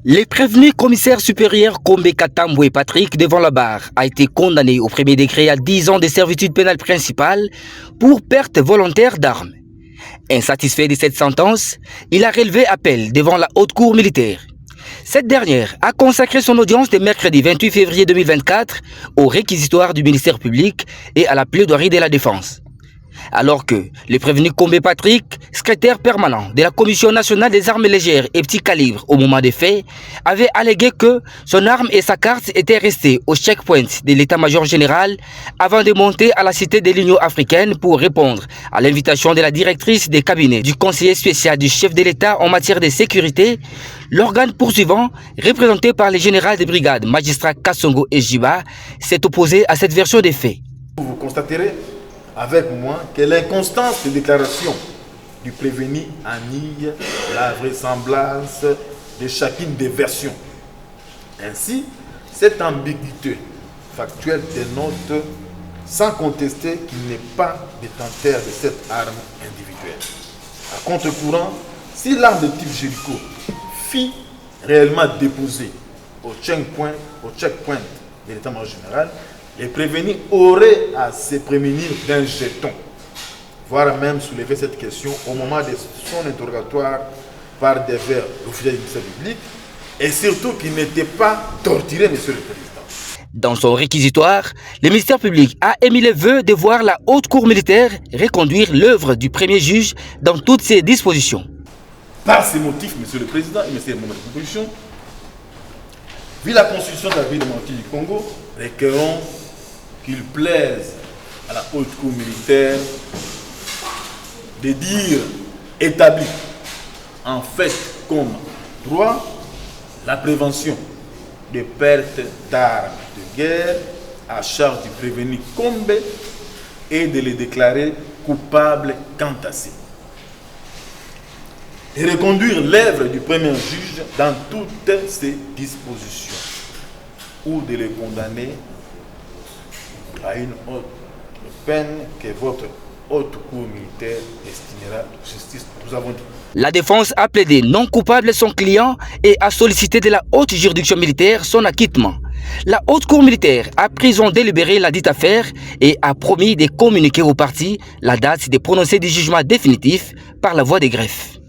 Le prévenu commissaire supérieur Kombe Katambwe Patrick devant la barre a été condamné au premier degré à 10 ans de servitude pénale principale pour perte volontaire d'armes. Insatisfait de cette sentence, il a relevé appel devant la haute cour militaire. Cette dernière a consacré son audience de mercredi 28 février 2024 au réquisitoire du ministère public et à la plaidoirie de la défense. Alors que le prévenu Kombe Patrick, secrétaire permanent de la Commission nationale des armes légères et petits calibres au moment des faits, avait allégué que son arme et sa carte étaient restées au checkpoint de l'état-major général avant de monter à la cité de l'Union africaine pour répondre à l'invitation de la directrice des cabinets du conseiller spécial du chef de l'État en matière de sécurité. L'organe poursuivant, représenté par les généraux de brigade magistrats Kassongo et Jiba, s'est opposé à cette version des faits. Vous constaterez avec moi que l'inconstance des déclarations du prévenu annule la vraisemblance de chacune des versions. Ainsi, cette ambiguïté factuelle dénote sans contester qu'il n'est pas détenteur de cette arme individuelle. À contre-courant, si l'arme de type Jericho fut réellement déposée au checkpoint de l'état-major général, les prévenus auraient à se prémunir d'un jeton, voire même soulever cette question au moment de son interrogatoire par divers officiers du ministère public, et surtout qu'il n'était pas torturé, monsieur le Président. Dans son réquisitoire, le ministère public a émis le vœu de voir la haute cour militaire reconduire l'œuvre du premier juge dans toutes ses dispositions. Par ces motifs, monsieur le Président, et monsieur mon proposition, vu la constitution de la ville de Monti du Congo, requérons qu'il plaise à la haute cour militaire de dire établi en fait comme droit la prévention de pertes d'armes de guerre à charge du prévenu Kombe et de les déclarer coupables quant à ces. Et reconduire l'œuvre du premier juge dans toutes ses dispositions ou de les condamner à une autre peine que votre haute cour militaire estimera justice. Nous avons dit. La défense a plaidé non coupable son client et a sollicité de la haute juridiction militaire son acquittement. La haute cour militaire a pris en délibéré la dite affaire et a promis de communiquer aux parties la date de prononcer du jugement définitif par la voie des greffes.